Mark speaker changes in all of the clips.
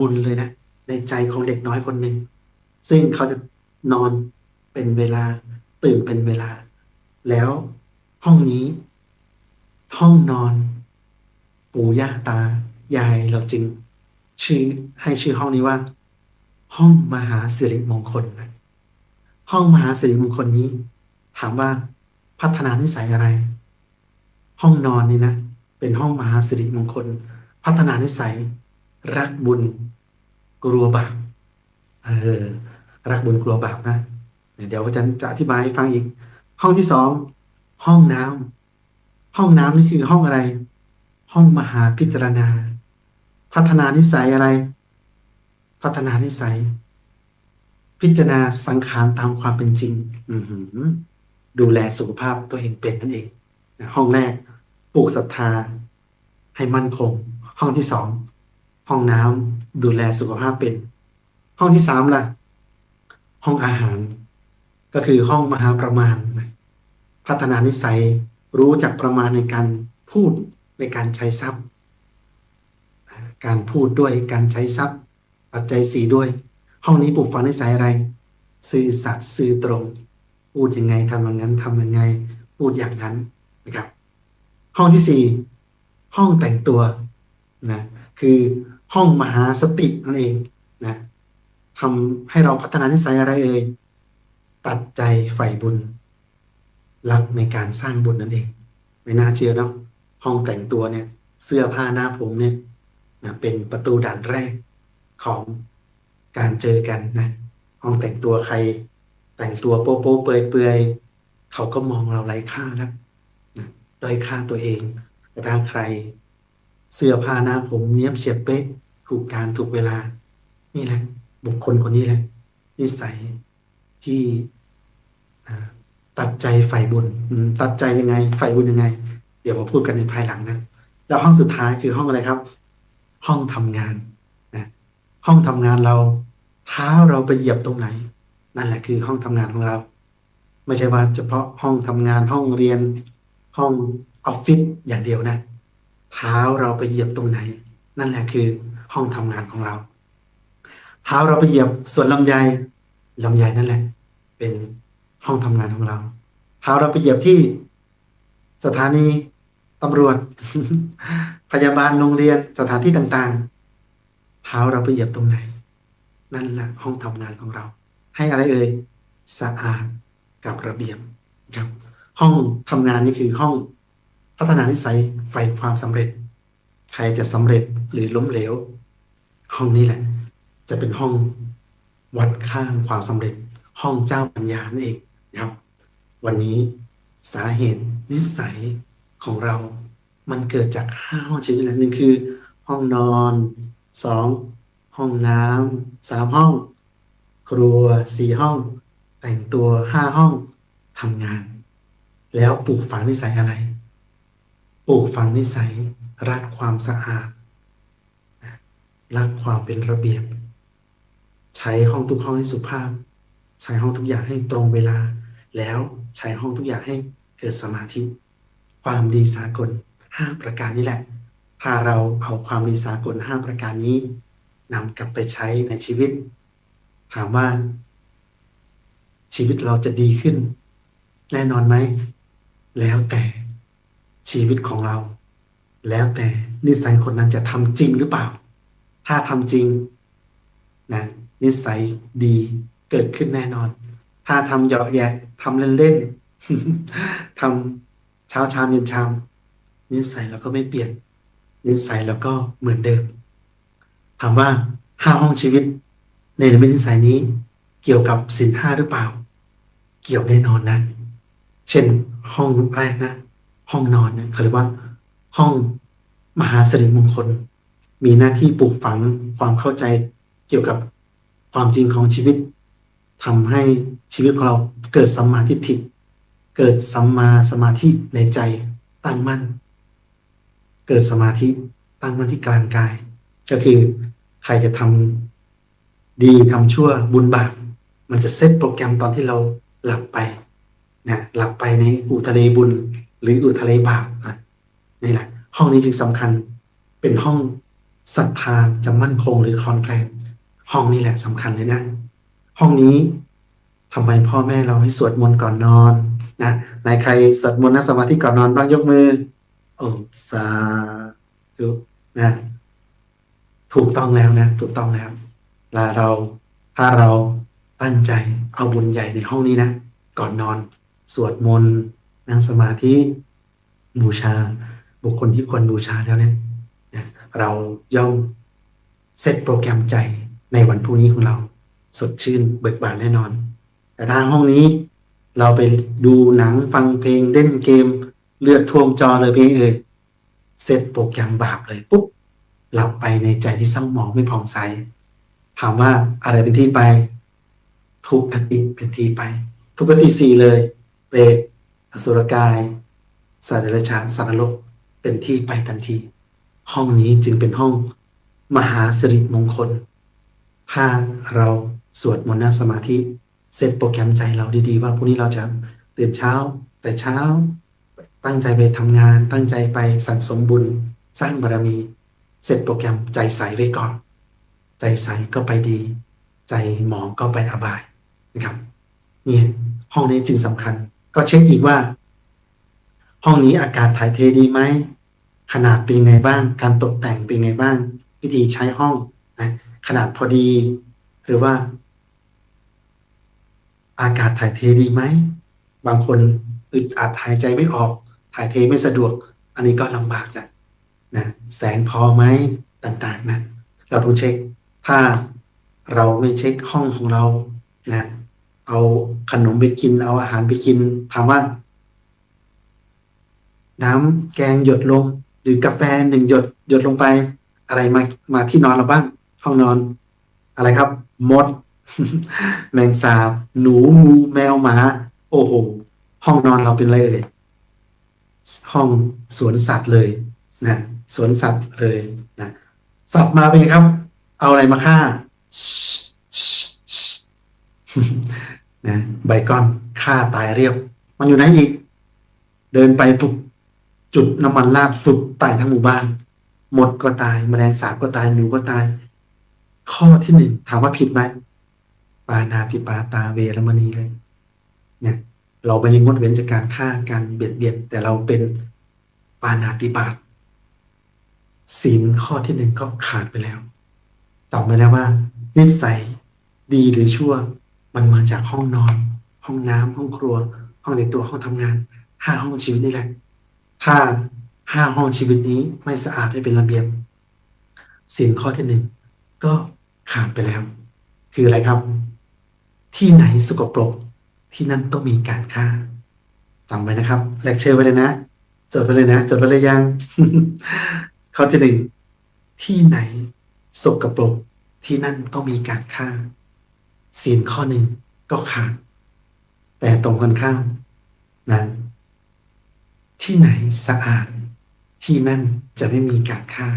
Speaker 1: บุญเลยนะในใจของเด็กน้อยคนหนึ่งซึ่งเขาจะนอนเป็นเวลาตื่นเป็นเวลาแล้วห้องนี้ห้องนอนปู่ย่าตายายเราจึงชื่อให้ชื่อห้องนี้ว่าห้องมหาสิริมงคลนะห้องมหาสิริมงคลนี้ถามว่าพัฒนานิสัยอะไรห้องนอนนี่นะเป็นห้องมหาสิริมงคลพัฒนานิสัยรักบุญกลัวบาป เออรักบุญกลัวบาปนะเดี๋ยวอาจารย์จะอธิบายให้ฟังอีกห้องที่สองห้องน้ำห้องน้ำนี่คือห้องอะไรห้องมหาพิจารณาพัฒนานิสัยอะไรพัฒนานิสัยพิจารณาสังขารตามความเป็นจริงอือหือดูแลสุขภาพตัวเองเป็นนั่นเองนะห้องแรกปลูกศรัทธาให้มั่นคงห้องที่สองห้องน้ำดูแลสุขภาพเป็นห้องที่สามล่ะ ห้องอาหารก็คือห้องมหาประมาณนะพัฒนานิสัยรู้จักประมาณในการพูดในการใช้ทรัพย์การพูดด้วยการใช้ทรัพย์ปัจจัยสี่ด้วยห้องนี้ปลูกฝังนิสัยอะไรซื่อสัตย์ซื่อตรงพูดยังไงทำอย่างนั้นทำยังไงพูดอย่างนั้นนะครับห้องที่สี่ห้องแต่งตัวนะคือห้องมหาสตินั่นเองนะทำให้เราพัฒนานิสัยอะไรเอ่ยตัดใจใฝ่บุญรักในการสร้างบุญนั่นเองไม่น่าเชื่อเนาะห้องแต่งตัวเนี่ยเสื้อผ้าหน้าผมเนี่ยนะเป็นประตูด่านแรกของการเจอกันนะห้องแต่งตัวใครแต่งตัวโป๊ะโป๊ะเปื่อยเปื่อยเขาก็มองเราไร้ค่าแล้วนะด้อยค่าตัวเองแต่ถ้าใครเสื้อผ้าหน้าผมเนี้ยบเฉียบเป๊ะถูกการถูกเวลานี่แหละบุคคลคนนี้แหละนิสัยที่อ่าตัดใจใฝ่บุญตัดใจยังไงใฝ่บุญยังไงเดี๋ยวมาพูดกันในภายหลังนะแล้วห้องสุดท้ายคือห้องอะไรครับห้องทำงานนะห้องทำงานเราเท้าเราไปเหยียบตรงไหนนั่นแหละคือห้องทำงานของเราไม่ใช่ว่าเฉพาะห้องทำงานห้องเรียนห้องออฟฟิศอย่างเดียวนะเท้าเราไปเหยียบตรงไหนนั่นแหละคือห้องทำงานของเรา เท้าเราไปเหยียบสวนลำไยลำไยนั่นแหละเป็นห้องทำงานของเราเท้าเราไปเหยียบที่สถานีตำรวจพยาบาลโรงเรียนสถานที่ต่างๆเท้าเราไปเหยียบตรงไหนนั่นแหละห้องทำงานของเราให้อะไรเอ่ยสะอาดกับระเบียบครับห้องทำงานนี่คือห้องพัฒนานิสัยใฝ่ความสำเร็จใครจะสำเร็จหรือล้มเหลวห้องนี้แหละ จะเป็นห้องวัดค่าความสำเร็จห้องเจ้าปัญญานั่นเองนะครับวันนี้สาเหตุนิสัยของเรามันเกิดจาก5 ห้องชีวิตแหละหนึ่งคือห้องนอน2ห้องน้ำ3 ห้องครัว4 ห้องแต่งตัว5 ห้องทำงานแล้วปลูกฝังนิสัยอะไรปลูกฝังนิสัยรักความสะอาดรักความเป็นระเบียบ ใช้ห้องทุกห้องให้สุภาพใช้ห้องทุกอย่างให้ตรงเวลาแล้วใช้ห้องทุกอย่างให้เกิดสมาธิความดีสากล5 ประการนี้แหละถ้าเราเอาความดีสากล5 ประการนี้นำกลับไปใช้ในชีวิตถามว่าชีวิตเราจะดีขึ้นแน่นอนไหมแล้วแต่ชีวิตของเราแล้วแต่นิสัยคนนั้นจะทำจริงหรือเปล่าถ้าทำจริง นะนิสัยดีเกิดขึ้นแน่นอน ถ้าทำเหยาะแยะทำเล่นๆทำเช้าชามเย็นชามนิสัยเราก็ไม่เปลี่ยนนิสัยเราก็เหมือนเดิมถามว่า5 ห้องชีวิตในนิสัยนี้เกี่ยวกับศีล 5หรือเปล่าเกี่ยวแน่นอนนะเช่นห้องแรกนะห้องนอนเนี่ยเขาเรียกว่าห้องมหาสิริมงคลมีหน้าที่ปลูกฝังความเข้าใจเกี่ยวกับความจริงของชีวิตทำให้ชีวิตของเราเกิดสัมมาทิฏฐิเกิดสัมมาสมาธิในใจตั้งมั่นเกิดสมาธิตั้งมั่นที่กลางกายก็คือใครจะทำดีทำชั่วบุญบาปมันจะเซตโปรแกรมตอนที่เราหลับไปนะหลับไปในอุทะเลบุญหรืออุทะเลบาปนี่แหละห้องนี้จึงสำคัญเป็นห้อง ศรัทธาจะมั่นคงหรือคลอนแคลนห้องนี้แหละสำคัญเลยนะห้องนี้ทำไมพ่อแม่เราให้สวดมนต์ก่อนนอนนะไหนใครสวดมนต์นั่งสมาธิก่อนนอนบ้างยกมือโอ้สาธุนะถูกต้องแล้วนะถูกต้องแล้วลาเราถ้าเราตั้งใจเอาบุญใหญ่ในห้องนี้นะก่อนนอนสวดมนต์นั่งสมาธิบูชาบุคคลที่ควรบูชาแล้วเนี่ยนะเราย่อมเซตโปรแกรมใจในวันพรุ่งนี้ของเราสดชื่นเบิกบานแน่นอน แต่ถ้าห้องนี้เราไปดูหนังฟังเพลงเล่นเกมเลือดท่วมจอเลยเพลงเซตโปรแกรมบาปเลยปุ๊บหลับไปในใจที่เศร้าหมองไม่ผ่องใสถามว่าอะไรเป็นที่ไปทุกขติเป็นที่ไปทุกขติสี่เลยเปรตอสุรกายสัตว์เดรัจฉานสัตว์นรกเป็นที่ไปทันทีห้องนี้จึงเป็นห้องมหาสิริมงคลถ้าเราสวดมนต์นั่งสมาธิเซตโปรแกรมใจเราดีๆว่าพรุ่งนี้เราจะตื่นเช้าแต่เช้าตั้งใจไปทำงานตั้งใจไปสั่งสมบุญสร้างบารมีเซตโปรแกรมใจใสไว้ก่อนใจใสก็ไปดีใจหมองก็ไปอบายนะครับเนี่ยห้องนี้จึงสำคัญก็เช็คอีกว่าห้องนี้อากาศถ่ายเทดีไหมขนาดเป็นไงบ้างการตกแต่งเป็นไงบ้างวิธีใช้ห้องนะขนาดพอดีหรือว่าอากาศถ่ายเทดีไหมบางคนอึดอัดหายใจไม่ออกถ่ายเทไม่สะดวกอันนี้ก็ลำบากนะแสงพอไหมต่างๆนะเราต้องเช็คถ้าเราไม่เช็คห้องของเรานะเอาขนมไปกินเอาอาหารไปกินถามว่าน้ำแกงหยดลงหรือกาแฟ1 หยดลงไปอะไรมาที่นอนเราบ้างห้องนอนอะไรครับมด แมงสาบหนูงูแมวหมาโอ้โหห้องนอนเราเป็นอะไรเอ่ยห้องสวนสัตว์เลยนะสวนสัตว์เลยนะสัตว์มาเป็นไงครับเอาอะไรมาฆ่า นะไบคอนฆ่าตายเรียบมันอยู่ไหนอีกเดินไปปุ๊บจุดน้ำมันราดฟุบตายทั้งหมู่บ้านหมดก็ตายแมลงสาบก็ตายหนูก็ตายข้อที่ 1ถามว่าผิดไหมปานาติปาตาเวรมณีเลยเนี่ยเราไม่ได้งดเว้นจากการฆ่าการเบียดเบียนแต่เราเป็นปานาติบาตศีลข้อที่ 1ก็ขาดไปแล้วจำไว้แล้วว่านิสัยดีหรือชั่วมันมาจากห้องนอนห้องน้ำห้องครัวห้องแต่งตัวห้องทำงาน5 ห้องชีวิตนี่แหละถ้า5 ห้องชีวิตนี้ไม่สะอาดไม่เป็นระเบียบศีลข้อที่ 1ก็ขาดไปแล้วคืออะไรครับที่ไหนสกปรกที่นั่นต้องมีการฆ่าจำไว้นะครับเลคเชอร์ไว้เลยนะจดไว้เลยนะจดไว้เลยยัง ข้อที่ 1ที่ไหนสกปรกที่นั่นต้องมีการฆ่าศีลข้อ 1ก็ขาดแต่ตรงกันข้ามนะที่ไหนสะอาดที่นั่นจะไม่มีการฆ่า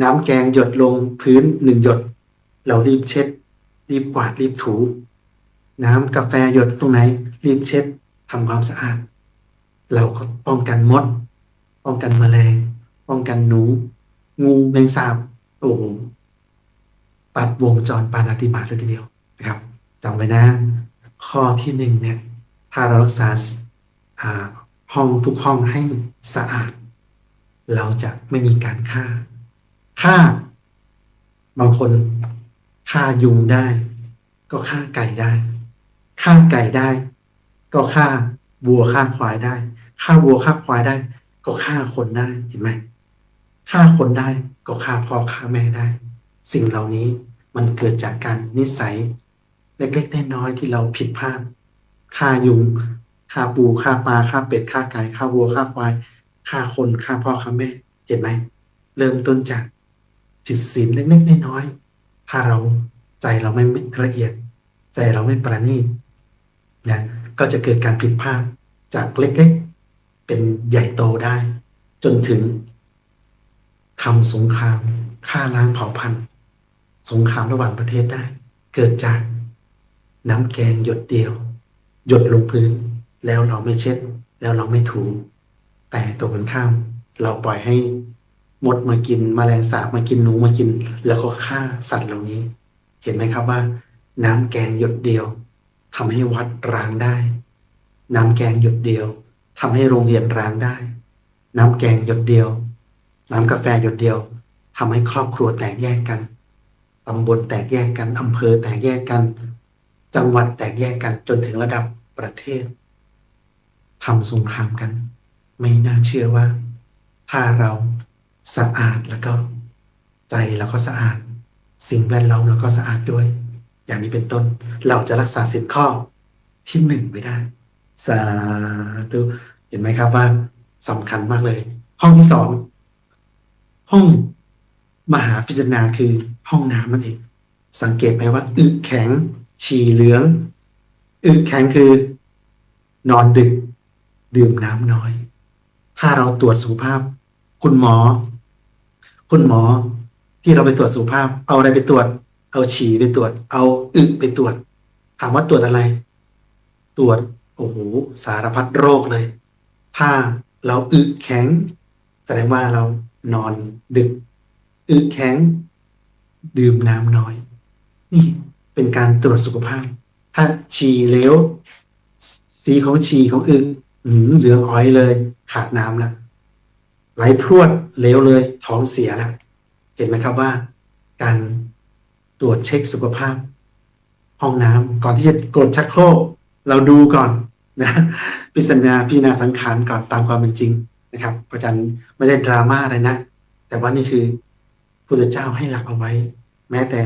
Speaker 1: น้ำแกงหยดลงพื้น1 หยดเรารีบเช็ดรีบกวาดรีบถูน้ำกาแฟหยดตรงไหนรีบเช็ดทำความสะอาดเราก็ป้องกันมดป้องกันแมลงป้องกันหนูงูแมงสาบโอ้โหตัดวงจรปาณาติบาตเลยทีเดียวนะครับจำไว้นะข้อที่ 1เนี่ยถ้าเรารักษาอ่าห้องทุกห้องให้สะอาดเราจะไม่มีการฆ่าบางคนฆ่ายุงได้ก็ฆ่าไก่ได้ฆ่าไก่ได้ก็ฆ่าวัวฆ่าควายได้ฆ่าวัวฆ่าควายได้ก็ฆ่าคนได้เห็นไหมฆ่าคนได้ก็ฆ่าพ่อฆ่าแม่ได้สิ่งเหล่านี้มันเกิดจากการนิสัยเล็กๆน้อยๆที่เราผิดพลาดฆ่ายุงฆ่าปูฆ่าปลาฆ่าเป็ดฆ่าไก่ฆ่าวัวฆ่าควายฆ่าคนฆ่าพ่อฆ่าแม่เห็นไหมเริ่มต้นจากผิดศีลเล็กๆน้อยๆถ้าเราใจเราไม่ละเอียดใจเราไม่ประณีตนะก็จะเกิดการผิดพลาดจากเล็กๆเป็นใหญ่โตได้จนถึงทำสงครามฆ่าล้างเผ่าพันธุ์สงครามระหว่างประเทศได้เกิดจากน้ำแกงหยดเดียวหยดลงพื้นแล้วเราไม่เช็ดแล้วเราไม่ถูแต่ตรงกันข้ามเราปล่อยให้ มดมากินแมลงสาบมากินหนูมากินแล้วก็ฆ่าสัตว์เหล่านี้ เห็นไหมครับว่าน้ำแกงหยดเดียวทำให้วัดร้างได้น้ำแกงหยดเดียวทำให้โรงเรียนร้างได้น้ำแกงหยดเดียวน้ำกาแฟหยดเดียวทำให้ครอบครัวแตกแยกกันตำบลแตกแยกกันอำเภอแตกแยกกันจังหวัดแตกแยกกันจนถึงระดับประเทศทำสงครามกันไม่น่าเชื่อว่าถ้าเราสะอาดแล้วก็ใจเราก็สะอาดสิ่งแวดล้อมเราก็สะอาดด้วยอย่างนี้เป็นต้นเราจะรักษาศีลข้อที่หนึ่งไม่ได้สาธุเห็นไหมครับว่าสำคัญมากเลยห้องที่สองห้องมหาพิจารณาคือห้องน้ำนั่นเองสังเกตไหมว่าอึแข็งฉี่เหลืองอึแข็งคือนอนดึกดื่มน้ำน้อยถ้าเราตรวจสุขภาพคุณหมอที่เราไปตรวจสุขภาพเอาอะไรไปตรวจเอาฉี่ไปตรวจเอาอึไปตรวจถามว่าตรวจอะไรตรวจโอ้โหสารพัดโรคเลยถ้าเราอึแข็งแสดงว่าเรานอนดึกอึแข็งดื่มน้ำน้อยนี่เป็นการตรวจสุขภาพถ้าฉี่เหลวสีของฉี่ของอึเหลืองอ้อยเลยขาดน้ำแล้วไหลพรวดเหลวเลยท้องเสียแล้วเห็นไหมครับว่าการตรวจเช็คสุขภาพห้องน้ำก่อนที่จะกดชักโครกเราดูก่อนนะพิจารณาสังขารก่อนตามความเป็นจริงนะครับอาจารย์ไม่ได้ดราม่าอะไรนะแต่ว่านี่คือพุทธเจ้าให้หลักเอาไว้แม้แต่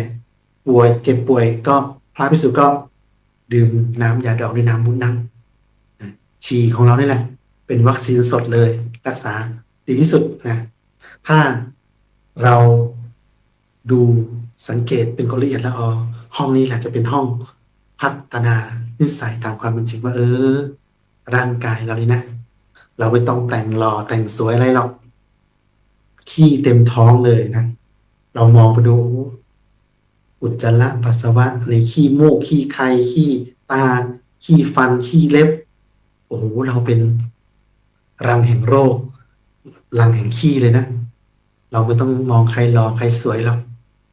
Speaker 1: ป่วยเจ็บป่วยก็พระภิกษุก็ดื่มน้ำยาดองด้วยน้ำมุ้งน้ำฉี่ของเรานี่แหละเป็นวัคซีนสดเลยรักษาดีที่สุดนะถ้าเราดูสังเกตเป็นคนละเอียดละออห้องนี้แหละจะเป็นห้องพัฒนานิสัยตามความเป็นจริงว่าร่างกายเรานี่นะเราไม่ต้องแต่งหล่อแต่งสวยอะไรหรอกขี้เต็มท้องเลยนะเรามองไปดูอุจจาระปัสสาวะในขี้มูกขี้ไคขี้ตาขี้ฟันขี้เล็บโอ้โหเราเป็นรังแห่งโรครังแห่งขี้เลยนะเราไม่ต้องมองใครหล่อใครสวยหรอก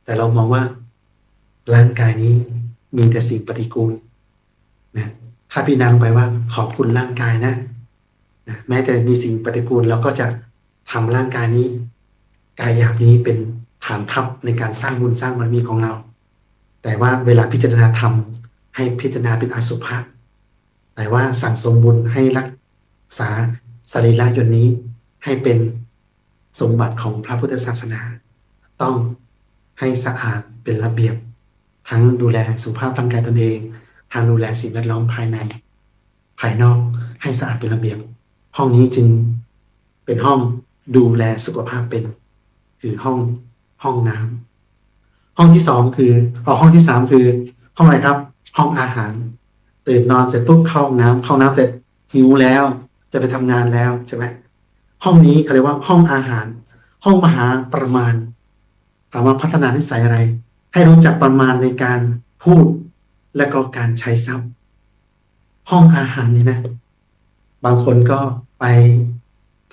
Speaker 1: แต่เรามองว่าร่างกายนี้มีแต่สิ่งปฏิกูลนะถ้าพี่นางไปว่าขอบคุณร่างกายนะแม้แต่มีสิ่งปฏิกูลเราก็จะทำร่างกายนี้กายหยาบนี้เป็นฐานทัพในการสร้างบุญสร้างบารมีของเราแต่ว่าเวลาพิจารณาธรรมให้พิจารณาเป็นอสุภะแต่ว่าสั่งสมบุญให้รักษาสรีระยนต์นี้ให้เป็นสมบัติของพระพุทธศาสนาต้องให้สะอาดเป็นระเบียบทั้งดูแลสุขภาพร่างกายตนเองทางดูแลสิ่งแวดล้อมภายในภายนอกให้สะอาดเป็นระเบียบห้องนี้จึงเป็นห้องดูแลสุขภาพเป็นคือห้องน้ำห้องที่สองคือห้องที่สามคือห้องอะไรครับห้องอาหารตื่นนอนเสร็จปุ๊บเข้าห้องน้ำเสร็จหิวแล้วจะไปทำงานแล้วใช่ไหมห้องนี้เขาเรียกว่าห้องอาหารห้องมหาประมาณถามว่าพัฒนานิสัยอะไรให้รู้จักประมาณในการพูดและก็การใช้ทรัพย์ห้องอาหารนี่นะบางคนก็ไป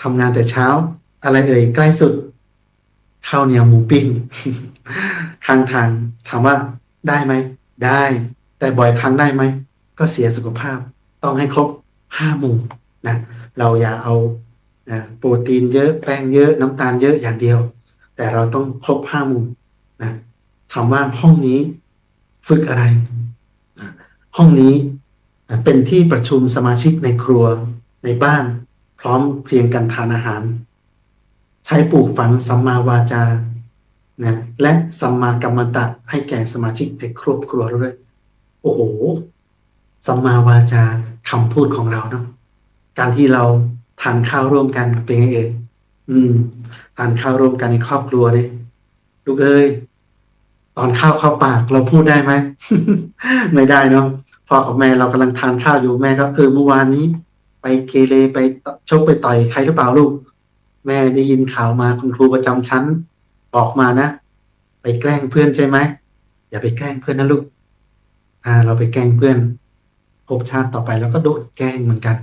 Speaker 1: ทำงานแต่เช้าอะไรใกล้สุดข้าวเหนียวหมูปิ้ง ข้างทางถามว่าได้ไหมได้แต่บ่อยครั้งได้ไหมก็เสียสุขภาพต้องให้ครบ5 หมู่นะเราอย่าเอาโปรตีนเยอะแป้งเยอะน้ำตาลเยอะอย่างเดียวแต่เราต้องครบ5 หมู่นะถามว่าห้องนี้ฝึกอะไรห้องนี้เป็นที่ประชุมสมาชิกในครัวในบ้านพร้อมเพรียงกันทานอาหารใช้ปลูกฝังสัมมาวาจานะและสัมมากัมมันตะให้แก่สมาชิกในครอบครัวด้วยโอ้โหสัมมาวาจาคำพูดของเราเนาะการที่เราทานข้าวร่วมกันเป็นไงทานข้าวร่วมกันในครอบครัวเนี่ยลูกตอนข้าวเข้าปากเราพูดได้ไหม ไม่ได้เนาะพ่อกับแม่เรากำลังทานข้าวอยู่แม่ก็เมื่อวานนี้ไปเกเรไปชกไปต่อยใครหรือเปล่าลูกแม่ได้ยินข่าวมาคุณครูประจำชั้นบอกมานะไปแกล้งเพื่อนใช่ไหมอย่าไปแกล้งเพื่อนนะลูกเราไปแกล้งเพื่อนภพชาติต่อไปเราก็โดนแกล้งเหมือนกัน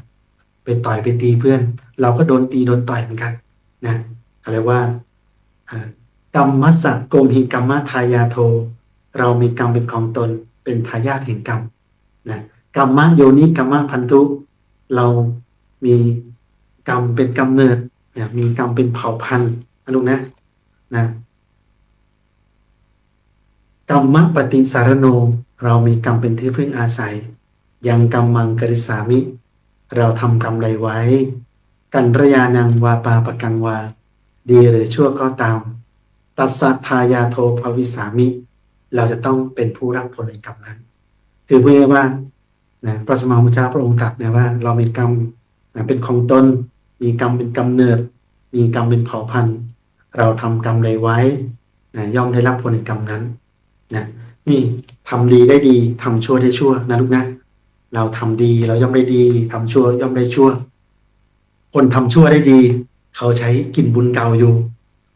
Speaker 1: ไปต่อยไปตีเพื่อนเราก็โดนตีโดนต่อยเหมือนกันนะเขาเรียกว่า กรรมมัสสะโกมหิกรรมะทายาโทเรามีกรรมเป็นของตนเป็นทายาทแห่งกรรมนะกรรมะโยนิกรรมะพันธุเรามีกรรมเป็นกำเนิดเนี่ยมีกรรมเป็นเผ่าพันธุ์นะลูกนะกรรมะปฏิสารโนเรามีกรรมเป็นที่พึ่งอาศัยยังกรรมังกริสามิเราทำกรรมใดไว้กันระยานังวาปาปะกังวาดีหรือชั่วก็ตามตัสสะทายาโทภวิสามิเราจะต้องเป็นผู้รับผลในกรรมนั้นคือพูดง่ายๆว่านะพระสมมาพุทธเจ้าพระองค์ตรัสนะว่าเรามีกรรมนะเป็นของตนมีกรรมเป็นกำเนิดมีกรรมเป็นเผ่าพันธุ์เราทำกรรมใดไว้นะย่อมได้รับผลในกรรมนั้นนะนี่ทำดีได้ดีทำชั่วได้ชั่วนะลูกนะเราทำดีเราย่อมได้ดีทำชั่วย่อมได้ชั่วคนทำชั่วได้ดีเขาใช้กินบุญเก่าอยู่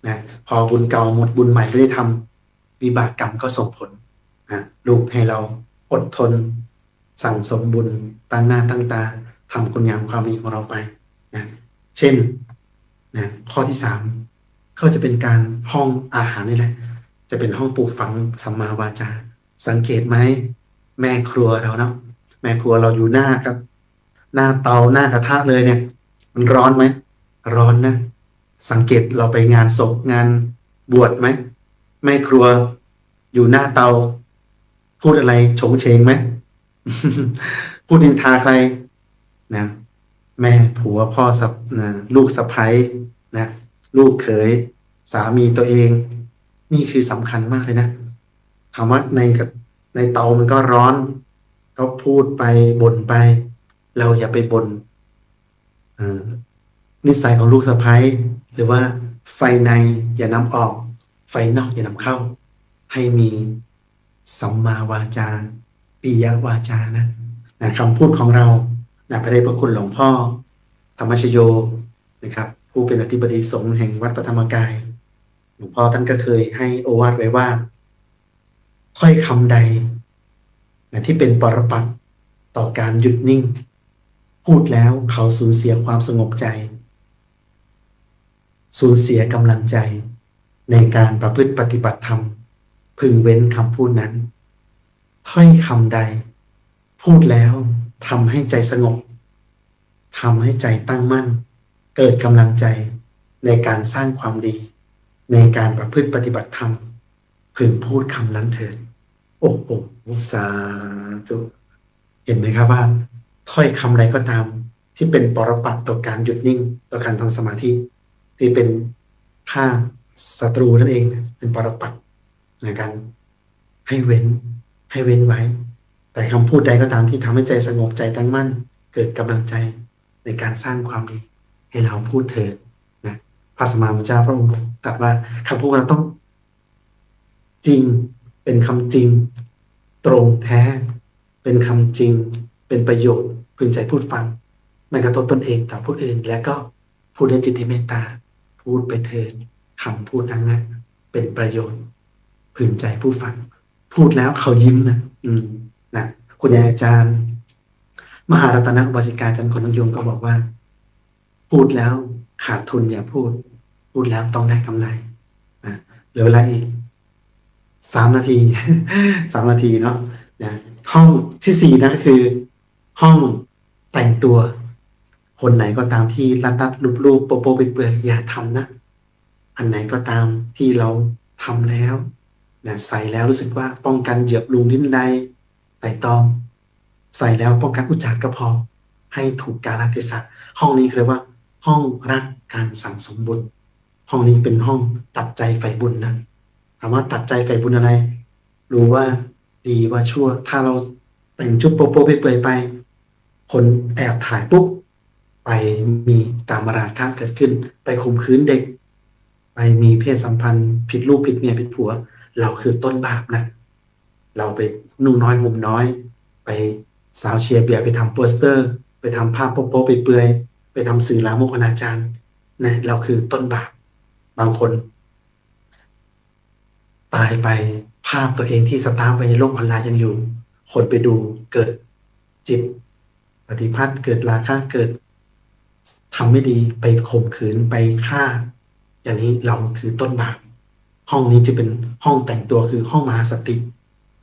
Speaker 1: นะพอบุญเก่าหมดบุญใหม่ไม่ได้ทำวิบากกรรมก็ส่งผลนะลูกให้เราอดทนสั่งสมบุญตั้งหน้าตั้งตาทำคุณงามความดีของเราไปนะเช่นนะข้อที่สามก็จะเป็นการห้องอาหารนี่แหละจะเป็นห้องปลูกฝังสัมมาวาจาสังเกตไหมแม่ครัวเราเนาะแม่ครัวเราอยู่หน้ากับหน้าเตาหน้ากระทะเลยเนี่ยมันร้อนไหมร้อนนะสังเกตเราไปงานศพงานบวชไหมแม่ครัวอยู่หน้าเตาพูดอะไรโฉงเฉงไหม พูดนินทาใครนะแม่ผัวพ่อนะลูกสะใภ้นะลูกเขยสามีตัวเองนี่คือสำคัญมากเลยนะถามว่าในเตามันก็ร้อนก็พูดไปบ่นไปเราอย่าไปบ่นนิสัยของลูกสะใภ้หรือว่าไฟในอย่านำออกไฟนอกอย่านำเข้าให้มีสัมมาวาจาปิยวาจานะคำพูดของเราพระเดชพระคุณหลวงพ่อธรรมชโยนะครับผู้เป็นอธิบดีสงฆ์แห่งวัดพระธรรมกายหลวงพ่อท่านก็เคยให้โอวาทไว้ว่าถ้อยคำใดที่เป็นปรปักษ์ต่อการหยุดนิ่งพูดแล้วเขาสูญเสียความสงบใจสูญเสียกำลังใจในการประพฤติปฏิบัติธรรมพึงเว้นคำพูดนั้นถ้อยคำใดพูดแล้วทำให้ใจสงบทำให้ใจตั้งมั่นเกิดกำลังใจในการสร้างความดีในการประพฤติปฏิบัติธรรมพึงพูดคำนั้นเถิดโอ้โหสาธุเห็นไหมครับว่าถ้อยคำใดก็ตามที่เป็นปรปักษ์ต่อการหยุดนิ่งต่อการทำสมาธิที่เป็นฆ่าศัตรูนั่นเองเป็นปรปักษ์ในการให้เว้นไว้แต่คำพูดใดก็ตามที่ทำให้ใจสงบใจตั้งมั่นเกิดกำลังใจในการสร้างความดีให้เราพูดเถิดนะพระสัมมาสัมพุทธเจ้าพระองค์ตรัสว่าคำพูดเราต้องจริงเป็นคำจริงตรงแท้เป็นคำจริงเป็นประโยชน์พึงใจพูดฟังไม่กระทบตนเองต่อผู้อื่นและก็พูดด้วยจิตที่เมตตาพูดไปเถิดคำพูดนั้นนะเป็นประโยชน์พึงใจผู้ฟังพูดแล้วเขายิ้มนะคุณอาจารย์มหารัตนอุบาสิกาจันทร์คนนยมก็บอกว่าพูดแล้วขาดทุนอย่าพูดแล้วต้องได้กำไรนะเหลือเวลาอีก3 นาที 3 นาทีเนาะนะห้องที่4นั่นก็คือห้องแต่งตัวคนไหนก็ตามที่รัดรูปโป๊ะเปื่อยอย่าทำนะอันไหนก็ตามที่เราทำแล้วนะใส่แล้วรู้สึกว่าป้องกันเหยียบลุงลิ้นไดไต่ตอมใส่แล้วป้องกันอุจจาระก็พอให้ถูกกาลเทศะห้องนี้เรียกว่าห้องรักการสั่งสมบุญห้องนี้เป็นห้องตัดใจใฝ่บุญนะถามว่าตัดใจใฝ่บุญอะไรรู้ว่าดีว่าชั่วถ้าเราแต่งชุดโป๊ะเปื่อยไปคนแอบถ่ายปุ๊บไปมีกามราคะเกิดขึ้นไปข่มขืนเด็กไปมีเพศสัมพันธ์ผิดลูกผิดเมียผิดผัวเราคือต้นบาปนะเราไปนุ่งน้อยห่มน้อยไปสาวเชียร์เบียร์ไปทำโปสเตอร์ไปทำภาพโป๊ะไปเปื่อยไปทำสื่อลามกอนาจารนะเราคือต้นบาปบางคนตายไปภาพตัวเองที่สตาร์ฟไว้ในโลกออนไลน์ยังอยู่คนไปดูเกิดจิตปฏิภาณเกิดราคะเกิดทำไม่ดีไปข่มขืนไปฆ่า อย่างนี้เราถือต้นบาปห้องนี้จะเป็นห้องแต่งตัวคือห้องมหาสติ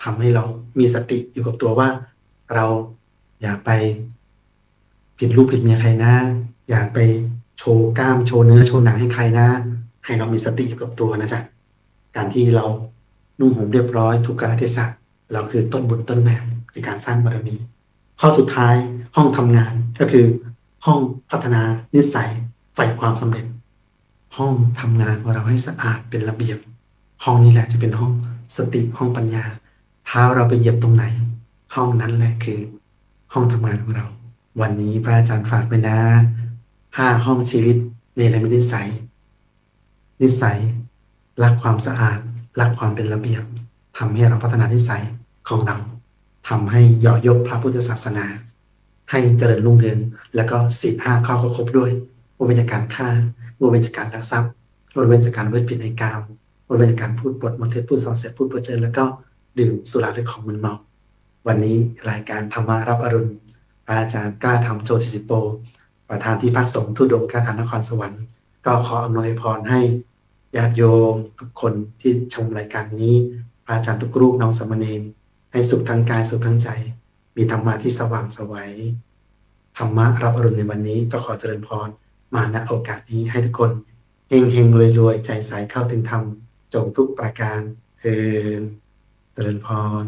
Speaker 1: ทำให้เรามีสติอยู่กับตัวว่าเราอย่าไปผิดลูกผิดเมียใครนะอย่าไปโชว์กล้ามโชว์เนื้อโชว์หนังให้ใครนะให้เรามีสติอยู่กับตัวนะจ๊ะการที่เรานุ่งห่มเรียบร้อยทุกกาลเทศะเราคือต้นบุญต้นแบบในการสร้างบารมีข้อสุดท้ายห้องทำงานก็คือห้องพัฒนานิสัยใฝ่ความสำเร็จ ห้องทำงานของเราให้สะอาดเป็นระเบียบห้องนี้แหละจะเป็นห้องสติห้องปัญญาเท้าเราไปเหยียบตรงไหนห้องนั้นแหละคือห้องทำงานของเราวันนี้พระอาจารย์ฝากไว้นะ5 ห้องชีวิตในระมิตนิสัยรักความสะอาดรักความเป็นระเบียบทำให้เราพัฒนานิสัยของเราทำให้ย่อยกพระพุทธศาสนาให้เจริญรุ่งเรืองแล้วก็ศีล5 ข้อก็ครบด้วยงดเว้นจากการฆ่างดเว้นจากการลักทรัพย์งดเว้นจากการเวทผิดในกามงดเว้นจากการพูดปดมดเท็จพูดส่อเสียดพูดเพ้อเจ้อแล้วก็ดื่มสุราด้วยของมึนเมาวันนี้รายการธรรมารับอรุณพระอาจารย์กล้าทำโจติสิโปประธานที่พักสงฆ์ทุดงค์กล้าทานนครสวรรค์ก็ขออำนวยพรให้ญาติโยมทุกคนที่ชมรายการนี้พระอาจารย์ทุกรูปน้องสามเณรให้สุขทั้งกายสุขทั้งใจ มีธรรมะที่สว่างไสวธรรมะรับอรุณในวันนี้ก็ขอเจริญพรมาณโอกาสนี้ให้ทุกคนเฮงเฮงรวยรวยใจใสเข้าถึงธรรมจงทุกประการเทินเจริญพร